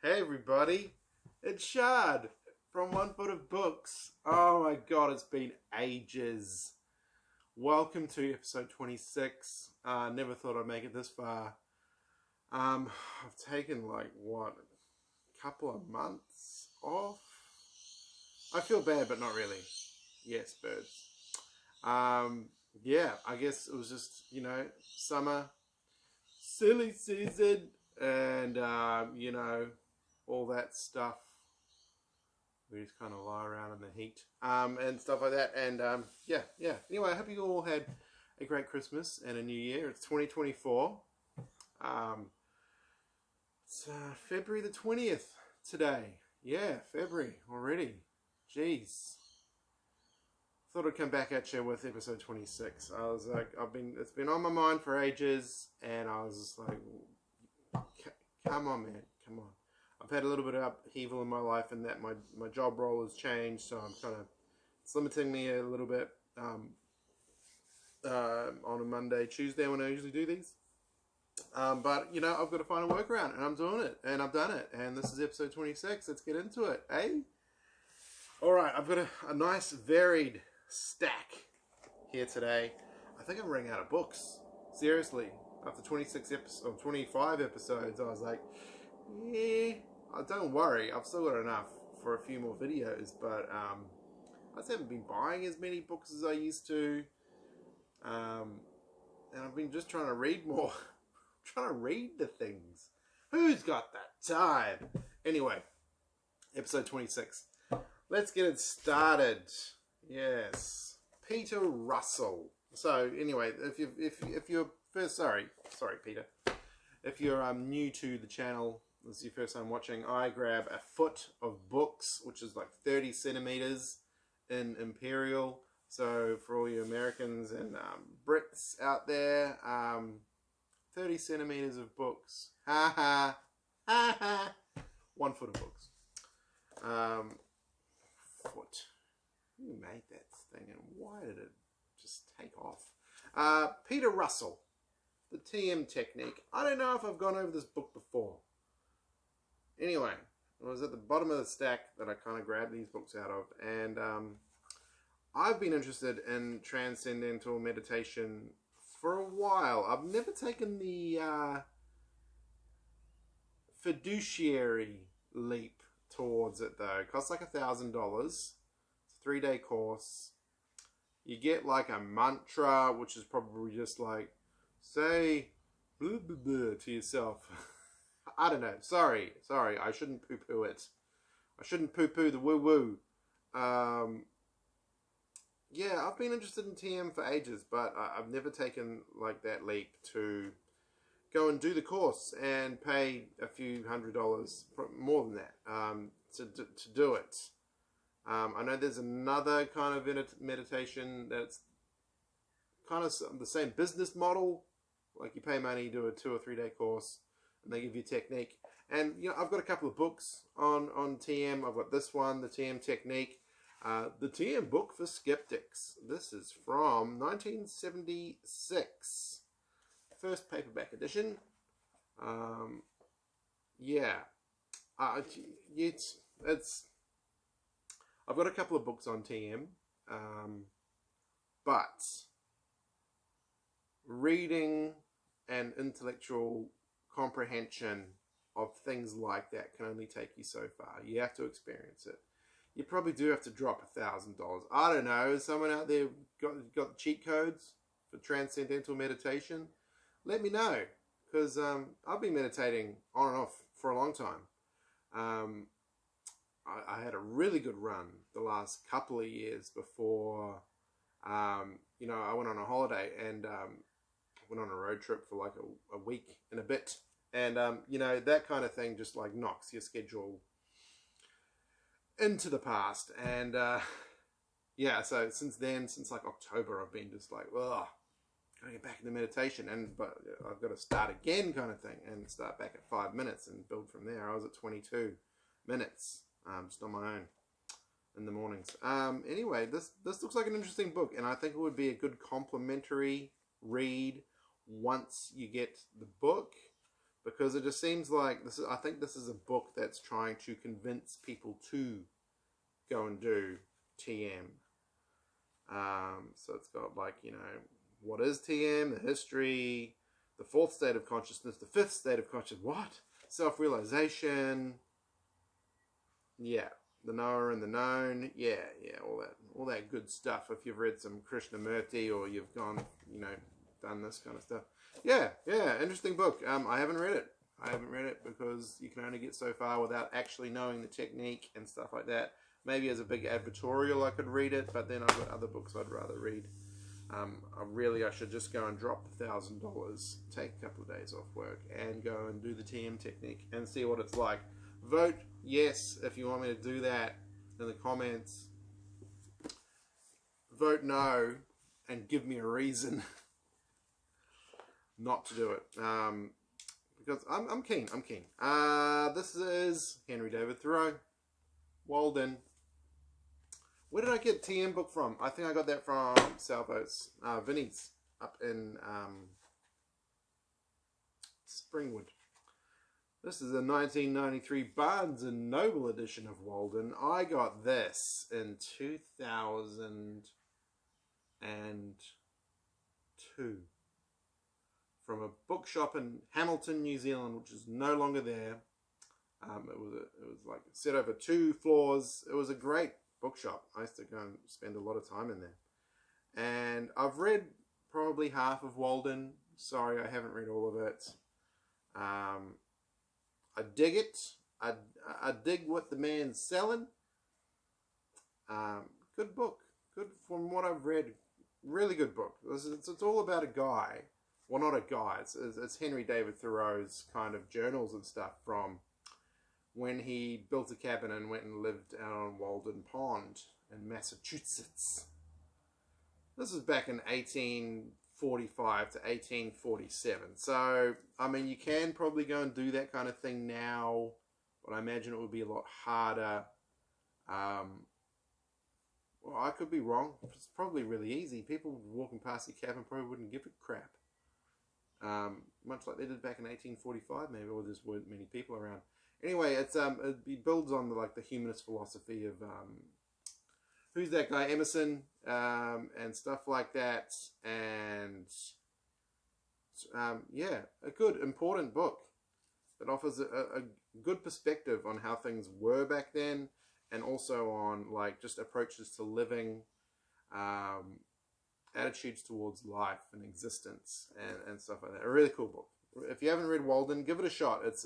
Hey everybody, it's Shard from One Foot of Books. Oh my god, it's been ages. Welcome to episode 26. Never thought I'd make it this far. I've taken like, what, a couple of months off? I feel bad, but not really. Yes, birds. Yeah, I guess it was just, summer, silly season, and, all that stuff. We just kind of lie around in the heat, and stuff like that, and, yeah. Anyway, I hope you all had a great Christmas and a new year. It's 2024. It's February the 20th today. Yeah, February already. Jeez. Thought I'd come back at you with episode 26. I was like, it's been on my mind for ages, and I was just like, come on, man, come on. I've had a little bit of upheaval in my life, and that my job role has changed, so it's limiting me a little bit on a Monday, Tuesday when I usually do these. But, I've got to find a workaround, and I'm doing it, and I've done it, and this is episode 26. Let's get into it, eh? Alright, I've got a nice varied stack here today. I think I'm running out of books. Seriously, after 25 episodes, I was like, yeah, don't worry, I've still got enough for a few more videos, but I just haven't been buying as many books as I used to, and I've been just trying to read more. Trying to read the things. Who's got that time? Anyway, episode 26. Let's get it started. Yes, Peter Russell. So anyway, if you're first, sorry Peter, if you're new to the channel, this is your first time watching, I grab a foot of books, which is like 30 centimeters in imperial. So for all you Americans and Brits out there, 30 centimeters of books. Ha ha ha ha. 1 foot of books. Foot. Who made that thing, and why did it just take off? Peter Russell, The TM Technique. I don't know if I've gone over this book before. Anyway, it was at the bottom of the stack that I kind of grabbed these books out of, and I've been interested in transcendental meditation for a while. I've never taken the fiduciary leap towards it though. It costs like $1,000. It's a 3-day course. You get like a mantra, which is probably just like, say blah, blah, blah to yourself. I don't know. Sorry. I shouldn't poo-poo it. I shouldn't poo-poo the woo-woo. Yeah, I've been interested in TM for ages, but I've never taken like that leap to go and do the course and pay a few $100s, more than that, to do it. I know there's another kind of meditation that's kind of the same business model. Like you pay money, do a 2 or 3 day course, and they give you technique. And I've got a couple of books on TM. I've got this one, The TM Technique. The TM Book for Skeptics. This is from 1976. First paperback edition. Yeah. I've got a couple of books on TM. But reading and intellectual comprehension of things like that can only take you so far. You have to experience it. You probably do have to drop $1,000. I don't know. Has someone out there got cheat codes for transcendental meditation? Let me know, because I've been meditating on and off for a long time. I had a really good run the last couple of years before, I went on a holiday and went on a road trip for like a week and a bit. And, that kind of thing just like knocks your schedule into the past. And yeah, so since then, since like October, I've been just like, well, gotta get back into meditation, but I've got to start again kind of thing, and start back at 5 minutes and build from there. I was at 22 minutes just on my own in the mornings. Anyway, this looks like an interesting book, and I think it would be a good complementary read once you get the book, because it just seems like this is. I think this is a book that's trying to convince people to go and do TM. So it's got like, you know, what is TM, the history, the fourth state of consciousness, the fifth state of consciousness, what? Self-realization, yeah, the knower and the known, yeah, all that good stuff. If you've read some Krishnamurti or you've gone, you know, done this kind of stuff. Yeah, interesting book. I haven't read it. Because you can only get so far without actually knowing the technique and stuff like that. Maybe as a big advertorial I could read it, but then I've got other books I'd rather read. I should just go and drop the $1,000, take a couple of days off work, and go and do the TM technique and see what it's like. Vote yes if you want me to do that in the comments. Vote no and give me a reason not to do it. Because I'm keen. This is Henry David Thoreau, Walden. Where did I get TM book from? I think I got that from Salvo's, Vinny's, up in Springwood. This is a 1993 Barnes & Noble edition of Walden. I got this in 2002 from a bookshop in Hamilton, New Zealand, which is no longer there. It was like set over 2 floors. It was a great bookshop. I used to go and spend a lot of time in there. And I've read probably half of Walden. Sorry, I haven't read all of it. I dig it. I dig what the man's selling. Good book. Good from what I've read. Really good book. It's all about a guy. Well, not a guy. It's Henry David Thoreau's kind of journals and stuff from when he built a cabin and went and lived out on Walden Pond in Massachusetts. This was back in 1845 to 1847. So, I mean, you can probably go and do that kind of thing now, but I imagine it would be a lot harder. Well, I could be wrong. It's probably really easy. People walking past your cabin probably wouldn't give a crap. Much like they did back in 1845, maybe, or there weren't many people around. Anyway, it builds on the humanist philosophy of who's that guy, Emerson, and stuff like that. And yeah, a good, important book that offers a good perspective on how things were back then, and also on just approaches to living, attitudes towards life and existence, and stuff like that. A really cool book. If you haven't read Walden, give it a shot. It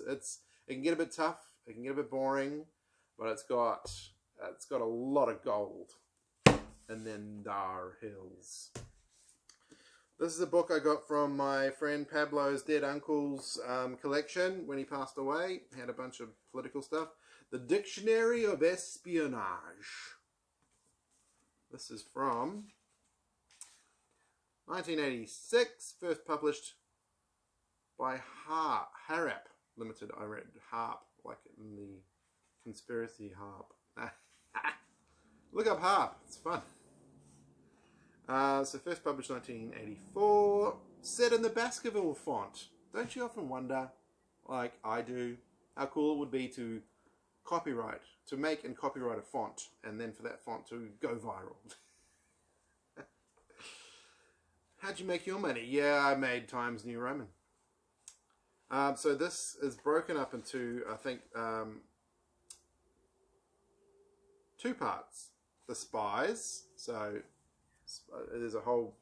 can get a bit tough, it can get a bit boring, but it's got a lot of gold. And then Dar Hills. This is a book I got from my friend Pablo's dead uncle's collection when he passed away. He had a bunch of political stuff. The Dictionary of Espionage. This is from 1986, first published by Hiram Limited. I read Harp, like in the conspiracy Harp. Look up Harp, it's fun. So first published 1984, set in the Baskerville font. Don't you often wonder, like I do, how cool it would be to make and copyright a font, and then for that font to go viral? How'd you make your money? Yeah, I made Times New Roman. So this is broken up into, I think, 2 parts. The spies, so there's a whole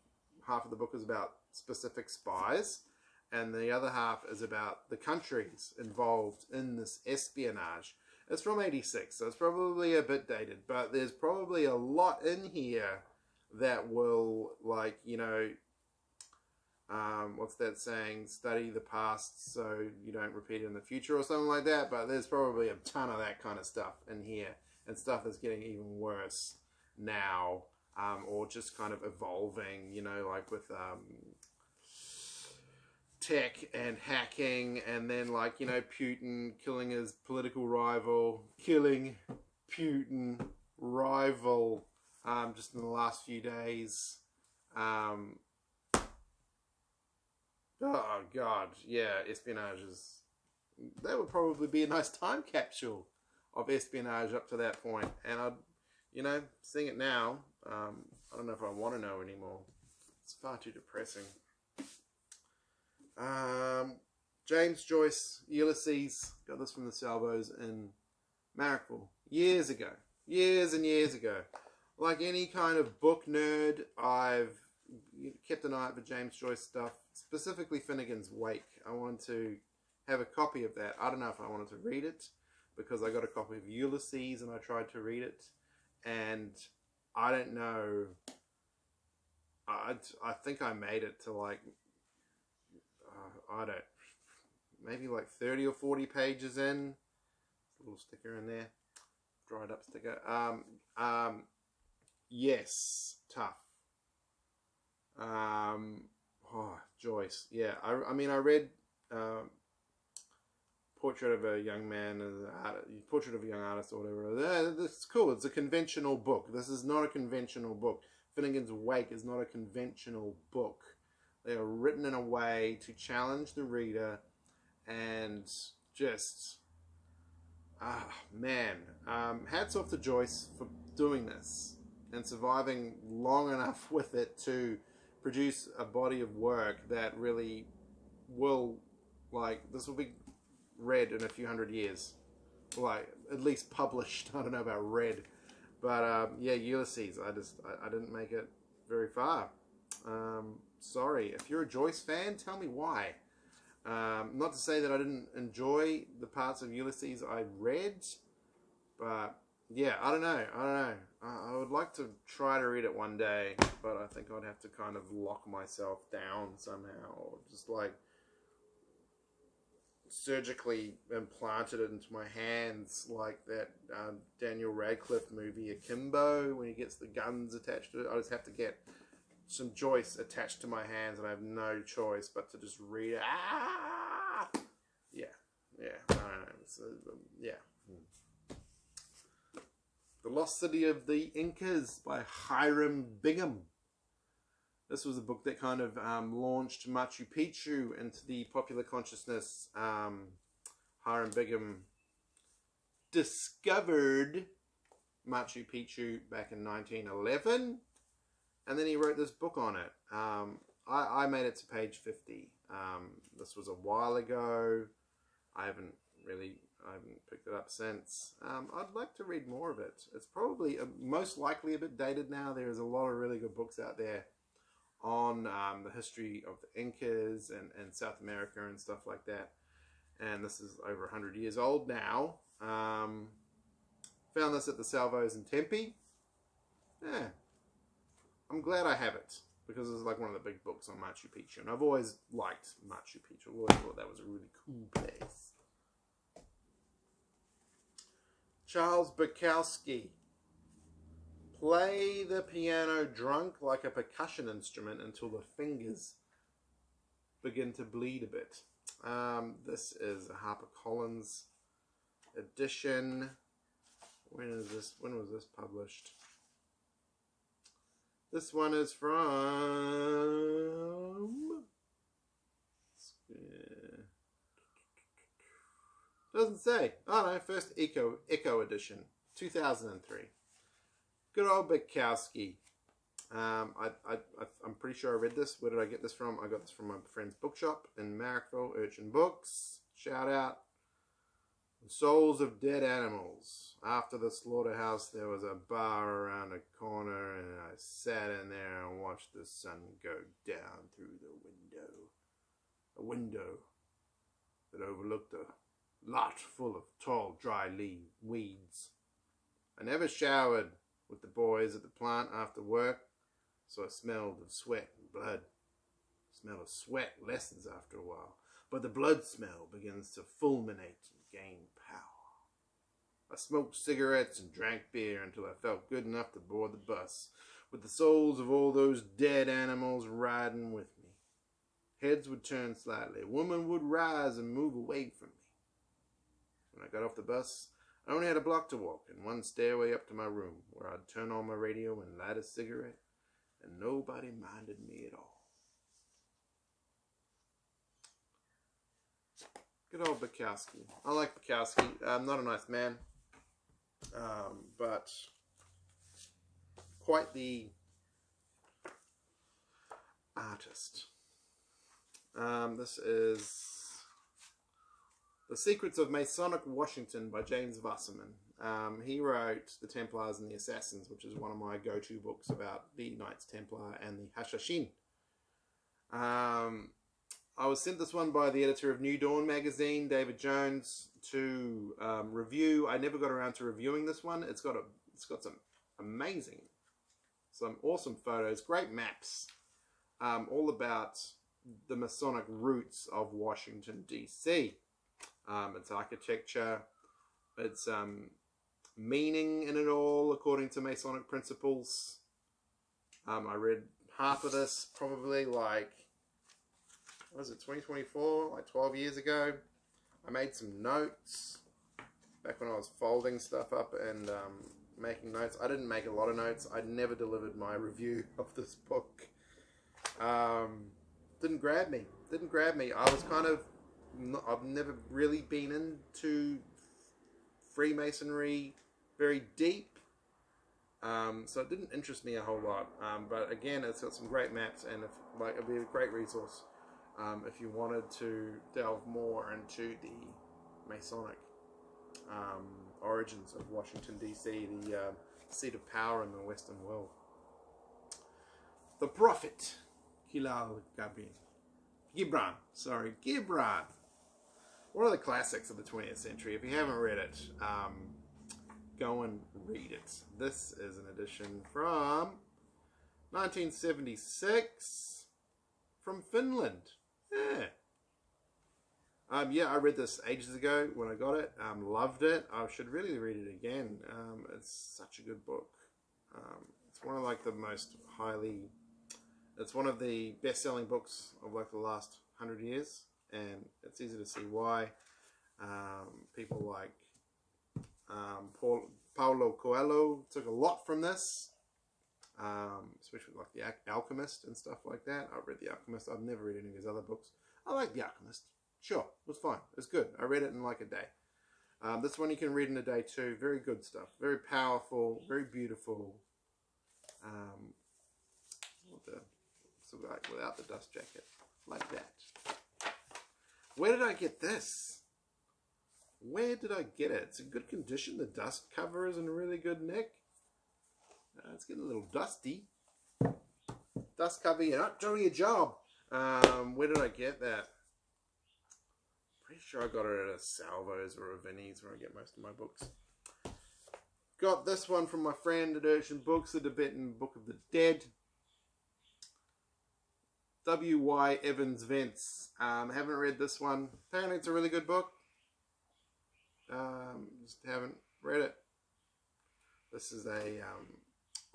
half of the book is about specific spies, and the other half is about the countries involved in this espionage. It's from 86, so it's probably a bit dated, but there's probably a lot in here that will, what's that saying? Study the past so you don't repeat it in the future or something like that. But there's probably a ton of that kind of stuff in here, and stuff that's getting even worse now, or just kind of evolving, like with tech and hacking, and then Putin killing his political rival, just in the last few days. Oh God, yeah, espionage is that would probably be a nice time capsule of espionage up to that point. And I'd, you know, seeing it now, I don't know if I want to know anymore. It's far too depressing. James Joyce, Ulysses, got this from the Salvos in Miracle years ago. Years and years ago. Like any kind of book nerd, I've kept an eye out for James Joyce stuff, specifically Finnegans Wake. I wanted to have a copy of that. I don't know if I wanted to read it, because I got a copy of Ulysses and I tried to read it, and I don't know, I think I made it to like, maybe like 30 or 40 pages in. A little sticker in there, dried up sticker. Yes, tough. Joyce, yeah. I mean, I read Portrait of a Young Man, Portrait of a Young Artist, or whatever. It's cool. It's a conventional book. This is not a conventional book. Finnegans Wake is not a conventional book. They are written in a way to challenge the reader, and just, man, hats off to Joyce for doing this and surviving long enough with it to produce a body of work that really will, like, this will be read in a few hundred years, like at least published. I don't know about read, but yeah, Ulysses, I didn't make it very far. Sorry. If you're a Joyce fan, tell me why. Not to say that I didn't enjoy the parts of Ulysses I read, but yeah, I don't know. I would like to try to read it one day, but I think I'd have to kind of lock myself down somehow, or just like surgically implanted it into my hands, like that Daniel Radcliffe movie Akimbo, when he gets the guns attached to it. I just have to get some Joyce attached to my hands, and I have no choice but to just read it. Yeah, I don't know. So, yeah. The Lost City of the Incas by Hiram Bingham. This was a book that kind of launched Machu Picchu into the popular consciousness. Hiram Bingham discovered Machu Picchu back in 1911, and then he wrote this book on it. I made it to page 50. This was a while ago. I haven't picked it up since. I'd like to read more of it. It's probably most likely a bit dated now. There's a lot of really good books out there on the history of the Incas and South America and stuff like that. And this is over 100 years old now. Found this at the Salvos in Tempe. Yeah. I'm glad I have it, because it's like one of the big books on Machu Picchu. And I've always liked Machu Picchu. I've always thought that was a really cool place. Charles Bukowski. Play the piano drunk like a percussion instrument until the fingers begin to bleed a bit. This is a HarperCollins edition. When was this published? This one is from... Doesn't say. Oh no, first Echo edition, 2003. Good old Bukowski. I'm pretty sure I read this. Where did I get this from? I got this from my friend's bookshop in Marrickville, Urchin Books. Shout out. The Souls of Dead Animals. After the slaughterhouse, there was a bar around the corner, and I sat in there and watched the sun go down through the window. A window that overlooked a lot full of tall, dry weeds. I never showered with the boys at the plant after work, so I smelled of sweat and blood. The smell of sweat lessens after a while, but the blood smell begins to fulminate and gain power. I smoked cigarettes and drank beer until I felt good enough to board the bus, with the souls of all those dead animals riding with me. Heads would turn slightly. A woman would rise and move away from me. When I got off the bus, I only had a block to walk and one stairway up to my room, where I'd turn on my radio and light a cigarette, and nobody minded me at all. Good old Bukowski. I like Bukowski. Not a nice man, but quite the artist. This is The Secrets of Masonic Washington by James Wasserman. He wrote The Templars and the Assassins, which is one of my go-to books about the Knights Templar and the Hashashin. I was sent this one by the editor of New Dawn magazine, David Jones, to review. I never got around to reviewing this one. It's got some awesome photos, great maps, all about the Masonic roots of Washington, D.C. It's architecture, it's meaning in it all according to Masonic principles. I read half of this probably like, what was it, 2024, like 12 years ago. I made some notes back when I was folding stuff up and making notes. I didn't make a lot of notes. I never delivered my review of this book. Didn't grab me. I was kind of, I've never really been into Freemasonry very deep, so it didn't interest me a whole lot. But again, it's got some great maps, and it'd be a great resource if you wanted to delve more into the Masonic origins of Washington, D.C., the seat of power in the Western world. The Prophet, Kahlil Gibran. One of the classics of the 20th century. If you haven't read it, go and read it. This is an edition from 1976 from Finland. Yeah, I read this ages ago when I got it. Loved it. I should really read it again. It's such a good book. It's one of like the most highly... It's one of the best-selling books of like the last 100 years, and it's easy to see why. People like Paulo Coelho took a lot from this, especially like The Alchemist and stuff like that. I've read The Alchemist. I've never read any of his other books. I like The Alchemist. Sure, it was fine. It's good. I read it in like a day. This one you can read in a day too. Very good stuff. Very powerful. Very beautiful. So like without the dust jacket, like that. Where did I get this? Where did I get it? It's in good condition. The dust cover is in really good nick. It's getting a little dusty. Dust cover, you're not doing your job. Where did I get that? Pretty sure I got it at a Salvo's or a Vinnie's where I get most of my books. Got this one from my friend at Urchin Books, The Tibetan Book of the Dead. W.Y. Evans-Wentz. Haven't read this one. Apparently it's a really good book. Just haven't read it. This is a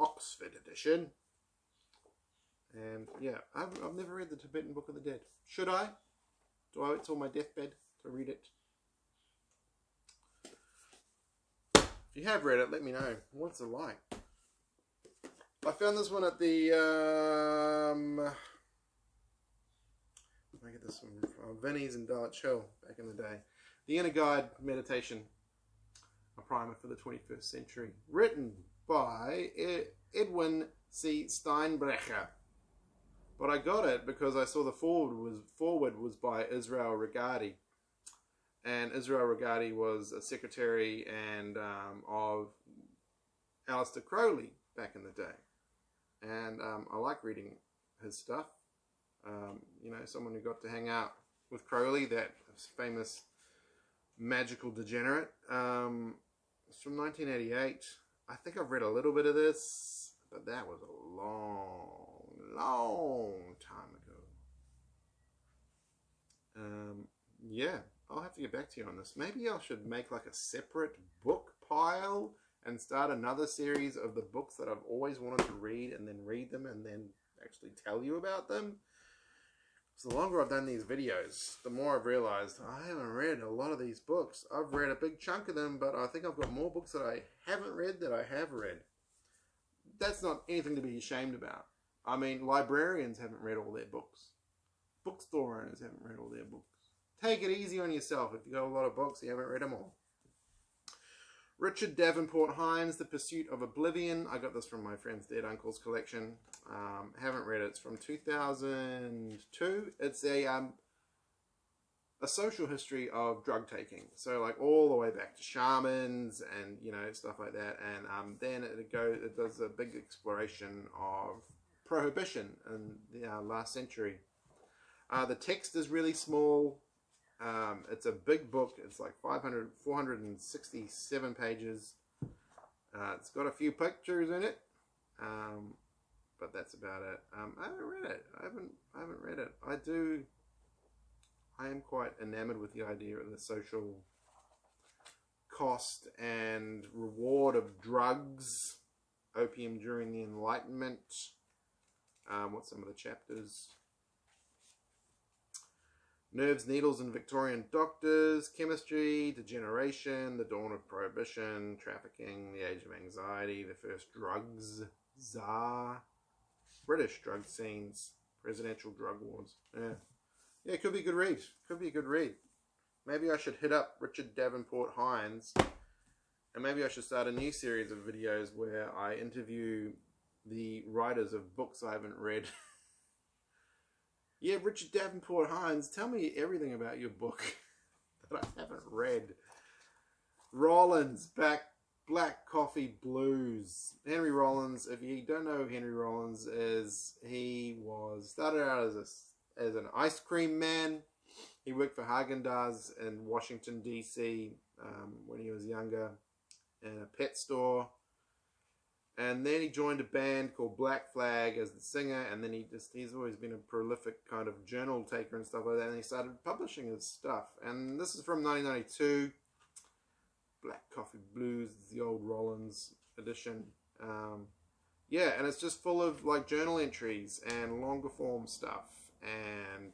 Oxford edition. And yeah, I've never read the Tibetan Book of the Dead. Should I? Do I wait till my deathbed to read it? If you have read it, let me know. What's it like? I found this one at the... I get this one from Vinnie's in Dulwich Hill back in the day. The Inner Guide Meditation, a primer for the 21st century, written by Edwin C. Steinbrecher. But I got it because I saw the forward was by Israel Regardie, and Israel Regardie was a secretary and of Aleister Crowley back in the day, and I like reading his stuff. You know, someone who got to hang out with Crowley, that famous magical degenerate. It's from 1988. I think I've read a little bit of this, but that was a long time ago. Yeah, I'll have to get back to you on this. Maybe I should make like a separate book pile and start another series of the books that I've always wanted to read, and then read them and then actually tell you about them. So the longer I've done these videos, the more I've realized I haven't read a lot of these books. I've read a big chunk of them, but I think I've got more books that I haven't read that I have read. That's not anything to be ashamed about. I mean, librarians haven't read all their books. Bookstore owners haven't read all their books. take it easy on yourself if you've got a lot of books, you haven't read them all. Richard Davenport-Hines, The Pursuit of Oblivion. I got this from my friend's dead uncle's collection. Haven't read it. It's from 2002. It's a social history of drug taking. So like all the way back to shamans and, you know, stuff like that. And then it does a big exploration of prohibition in the last century. The text is really small. It's a big book. It's like 467 pages. It's got a few pictures in it, but that's about it. I haven't read it. I haven't read it. I am quite enamored with the idea of the social cost and reward of drugs, opium during the Enlightenment. What's some of the chapters? Nerves, Needles, and Victorian Doctors, Chemistry, Degeneration, The Dawn of Prohibition, Trafficking, The Age of Anxiety, The First Drugs, Czar, British Drug Scenes, Presidential Drug Wars. Yeah, it could be a good read. Could be a good read. Maybe I should hit up Richard Davenport-Hines, and maybe I should start a new series of videos where I interview the writers of books I haven't read. Yeah, Richard Davenport-Hines, tell me everything about your book that I haven't read. Rollins, Black Coffee Blues. Henry Rollins, if you don't know who Henry Rollins is, he started out as an ice cream man. He worked for Haagen-Dazs in Washington, D.C. When he was younger in a pet store. And then he joined a band called Black Flag as the singer, and then he's always been a prolific kind of journal taker and stuff like that, and he started publishing his stuff. And this is from 1992. Black Coffee Blues, the old Rollins edition. Yeah, and it's just full of like journal entries and longer form stuff and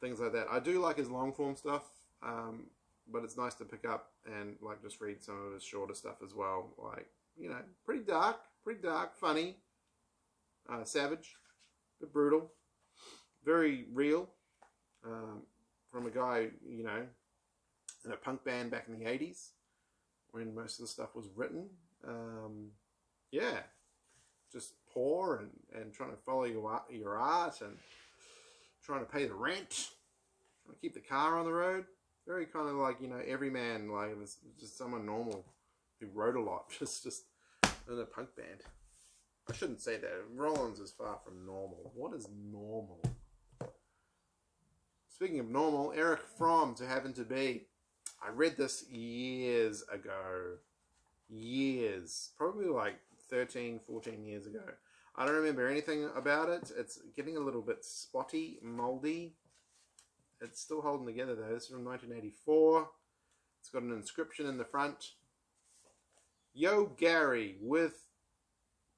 things like that. I do like his long form stuff, but it's nice to pick up and like just read some of his shorter stuff as well. Like, you know, pretty dark, funny, savage, but brutal, very real, from a guy, you know, in a punk band back in the 80s when most of the stuff was written. Yeah, just poor and trying to follow your art and trying to pay the rent, trying to keep the car on the road. Very kind of like, you know, everyman, like it was just someone normal who wrote a lot, just in a punk band. I shouldn't say that. Rollins is far from normal. What is normal? Speaking of normal, Erich Fromm, To Have and to Be. I read this years ago. Years. Probably like 13, 14 years ago. I don't remember anything about it. It's getting a little bit spotty, moldy. It's still holding together though. This is from 1984. It's got an inscription in the front. Yo Gary with,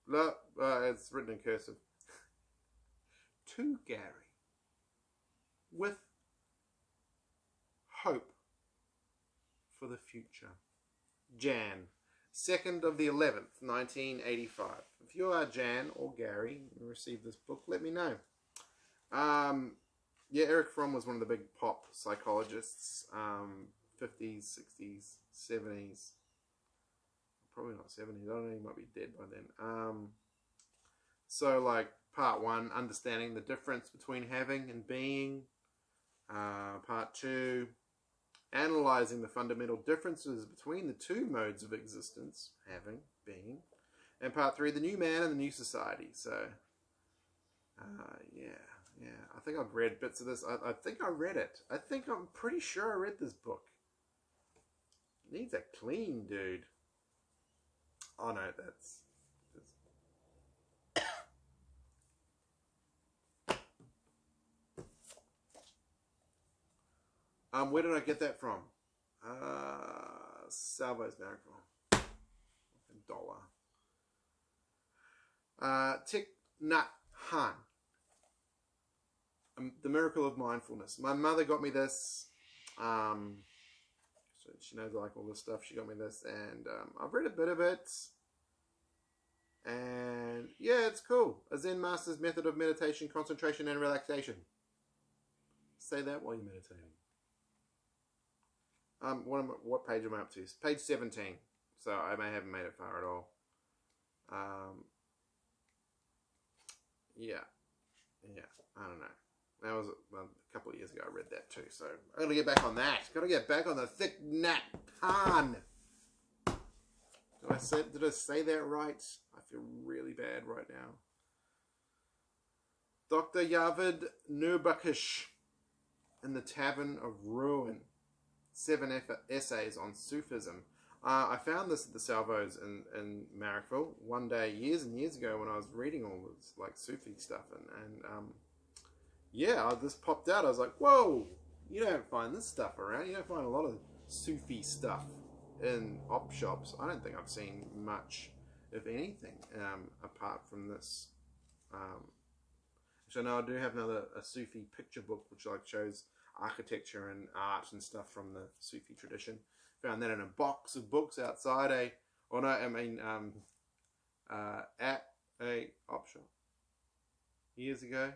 it's written in cursive. To Gary with hope for the future. Jan, 2nd of the 11th, 1985. If you are Jan or Gary and received this book, let me know. Yeah, Erich Fromm was one of the big pop psychologists, 50s, 60s, 70s. Probably not 70s. I don't know, he might be dead by then. So, like, part 1, understanding the difference between having and being. Part 2, analyzing the fundamental differences between the two modes of existence, having, being. And part 3, the new man and the new society. So, yeah. I think I've read bits of this. I think I read it. I'm pretty sure I read this book. It needs a clean, dude. Oh no, that's where did I get that from? Salvo's Miracle. $1. Thich Nhat. The Miracle of Mindfulness. My mother got me this. So she knows I like all this stuff. She got me this, and I've read a bit of it. And yeah, it's cool. A Zen master's method of meditation, concentration, and relaxation. Say that while you're meditating. What page am I up to? Page 17. So I may haven't made it far at all. Yeah, I don't know. That was a couple of years ago I read that too, so I gotta get back on that. Gotta get back on the Thich Nhat Hanh. Did I say that right? I feel really bad right now. Dr. Yavid Nurbakish in the Tavern of Ruin. 7 essays on Sufism. I found this at the Salvos in Marrickville one day years and years ago when I was reading all this like Sufi stuff and yeah, this popped out. I was like, whoa, you don't find this stuff around. You don't find a lot of Sufi stuff in op shops. I don't think I've seen much, if anything, apart from this. So now I do have a Sufi picture book which like shows architecture and art and stuff from the Sufi tradition. Found that in a box of books outside at a op shop years ago.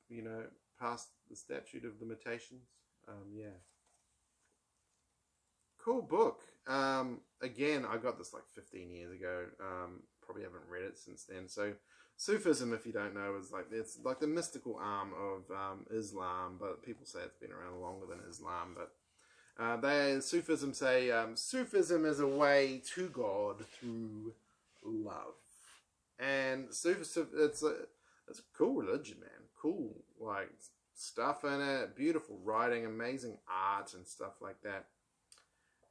You know, past the statute of limitations. Yeah. Cool book. Again, I got this like 15 years ago. Probably haven't read it since then. So Sufism, if you don't know, is like it's like the mystical arm of Islam, but people say it's been around longer than Islam. But Sufism say Sufism is a way to God through love, and Sufism it's a cool religion, man. Cool like stuff in it, beautiful writing, amazing art and stuff like that.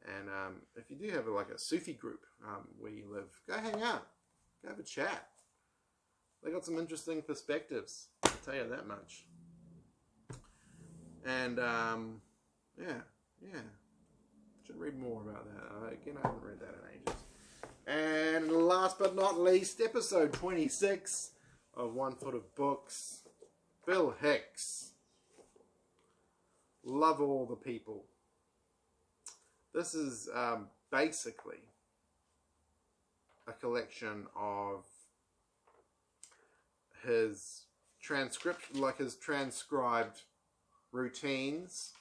And if you do have like a Sufi group where you live, go hang out, go have a chat. They got some interesting perspectives, I'll tell you that much. And yeah, should read more about that. Again, I haven't read that in ages. And last but not least, episode 26 of One Foot of Books. Bill Hicks. Love All the People. This is basically a collection of his his transcribed routines,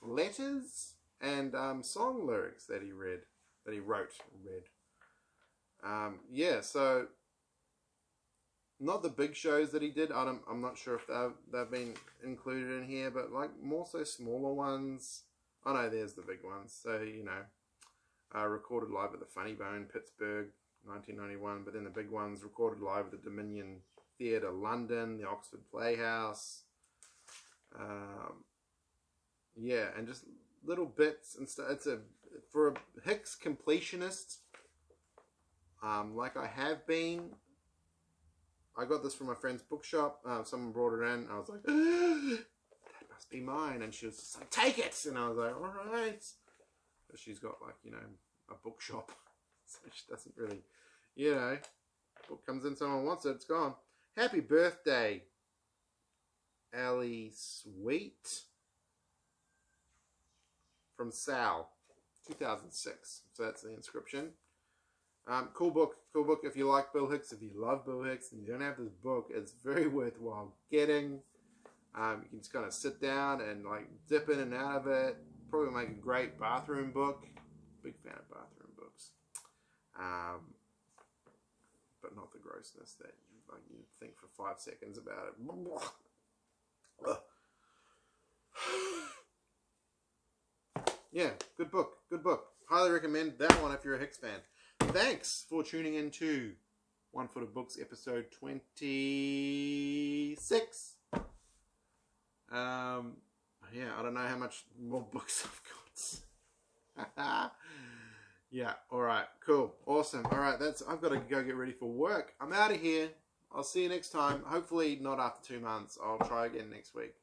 letters, and song lyrics that he wrote. Yeah, so not the big shows that he did. I'm not sure if they've been included in here, but like more so smaller ones. Oh no, there's the big ones. So, you know, recorded live at the Funny Bone, Pittsburgh, 1991. But then the big ones recorded live at the Dominion Theatre, London, the Oxford Playhouse. Yeah, and just little bits and stuff. For a Hicks completionist, like I have been. I got this from my friend's bookshop. Someone brought it in. I was like, that must be mine. And she was just like, take it. And I was like, all right. But she's got like, you know, a bookshop. So she doesn't really, you know, book comes in, someone wants it, it's gone. Happy birthday, Allie Sweet. From Sal, 2006. So that's the inscription. Cool book if you like Bill Hicks, if you love Bill Hicks and you don't have this book, it's very worthwhile getting. You can just kind of sit down and like dip in and out of it. Probably make a great bathroom book. Big fan of bathroom books. But not the grossness that you think for 5 seconds about it. Yeah, good book. Highly recommend that one if you're a Hicks fan. Thanks for tuning in to One Foot of Books, episode 26. Yeah, I don't know how much more books I've got. Yeah, alright, cool, awesome. Alright, I've got to go get ready for work. I'm out of here. I'll see you next time. Hopefully not after 2 months. I'll try again next week.